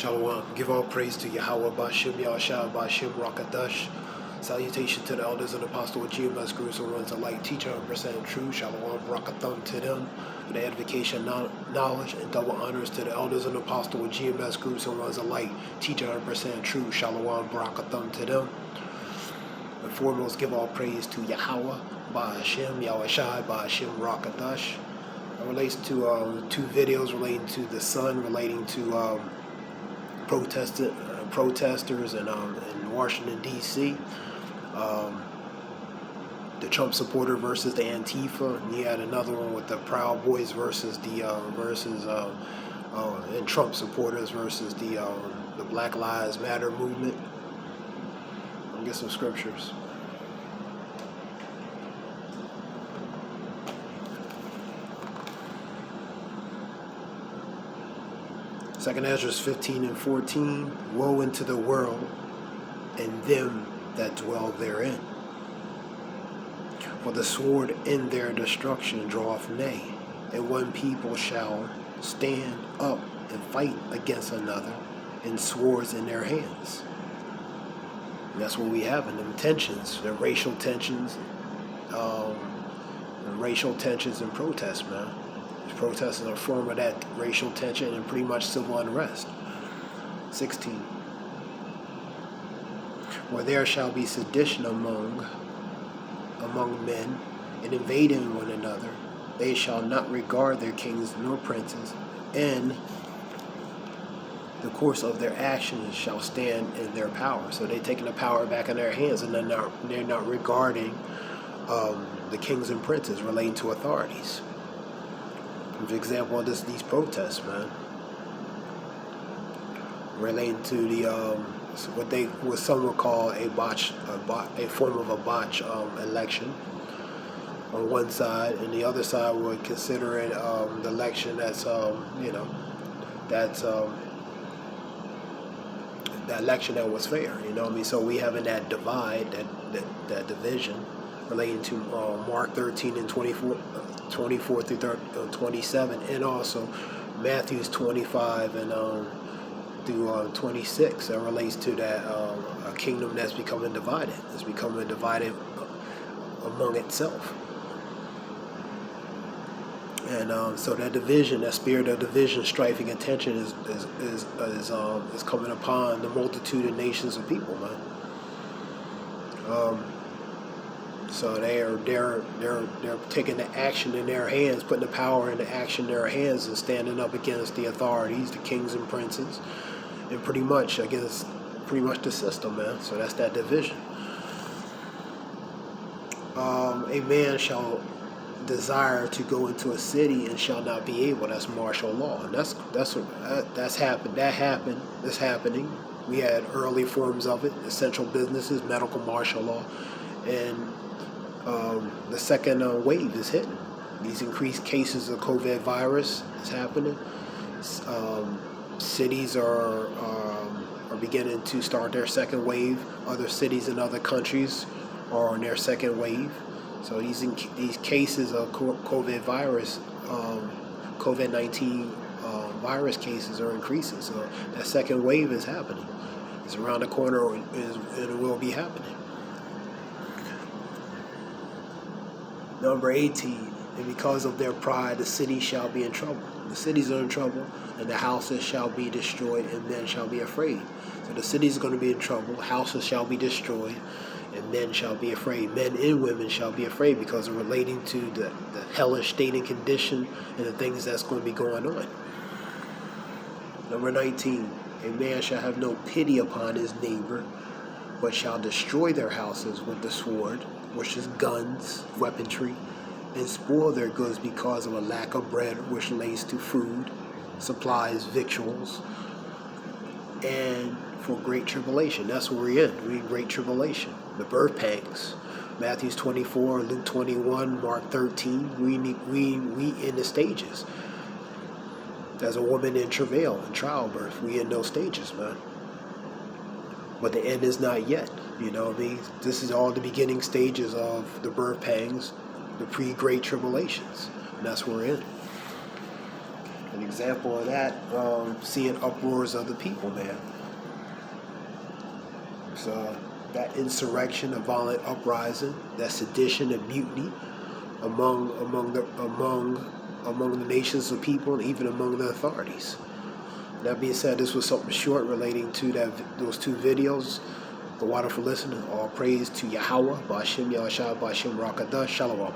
Shalom. Give all praise to Yahweh Bashim Yahshua Bashim Rakadash. Salutation to the elders and apostles of GMS groups who runs a light, teacher 100% true. Shalom Rakatham to them for the edification, knowledge, and double honors to the elders and apostles of GMS groups who runs a light, teacher 100% true. Shalom Rakatham to them. And foremost, give all praise to Yahweh Bashim Yahshua Bashim Rakadash. It relates to two videos relating to the sun, relating to protesters in Washington, D.C. The Trump supporter versus the Antifa, and you had another one with the Proud Boys versus the and Trump supporters versus the Black Lives Matter movement. I'll get some scriptures. Second Ezra 15 and 14, woe unto the world and them that dwell therein. For the sword in their destruction draweth nigh, and one people shall stand up and fight against another, and swords in their hands. And that's what we have in them tensions, the racial tensions, and protests, man. Protests are a form of that racial tension and pretty much civil unrest. 16. Where there shall be sedition among men, and invading one another, they shall not regard their kings nor princes, and the course of their actions shall stand in their power. So they're taking the power back in their hands, and they're not regarding the kings and princes relating to authorities. For example, these protests, man, relating to the what some would call a form of a botch election on one side, and the other side would consider it the election that's the election that was fair. You know what I mean? So we having that divide, that division relating to Mark 13 and 24 through 27, and also Matthew's 25 and through 26. That relates to that a kingdom that's becoming divided. It's becoming divided among itself. And so that division, that spirit of division, strife, and contention is coming upon the multitude of nations of people, man. So they're taking the action in their hands, putting the power in the action in their hands, and standing up against the authorities, the kings and princes, and pretty much against the system, man. So that's that division. A man shall desire to go into a city and shall not be able. That's martial law, and that's happened. That's happening. We had early forms of it: essential businesses, medical martial law, and the second wave is hitting. These increased cases of COVID virus is happening. Cities are beginning to start their second wave. Other cities in other countries are on their second wave. So these cases of COVID virus, COVID-19 virus cases are increasing. So that second wave is happening. It's around the corner, and it will be happening. Number 18, and because of their pride, the city shall be in trouble. The cities are in trouble, and the houses shall be destroyed, and men shall be afraid. So the cities are going to be in trouble, houses shall be destroyed, and men shall be afraid. Men and women shall be afraid because of relating to the hellish state and condition and the things that's going to be going on. Number 19, a man shall have no pity upon his neighbor, but shall destroy their houses with the sword, which is guns, weaponry, and spoil their goods because of a lack of bread, which relates to food, supplies, victuals, and for great tribulation. That's what we're in. We're in great tribulation. The birth pangs. Matthew's 24, Luke 21, Mark 13. We in the stages. As a woman in travail, in childbirth, we in those stages, man. But the end is not yet. You know what I mean? This is all the beginning stages of the birth pangs, the pre-great tribulations. And that's what we're in. An example of that, seeing uproars of the people, man. So that insurrection, a violent uprising, that sedition and mutiny among the nations of people, and even among the authorities. That being said, this was something short relating to those two videos. The wonderful listener. All praise to Yahweh, Ba'ashem Yahshua, Ba'ashem Rakada, Shalom.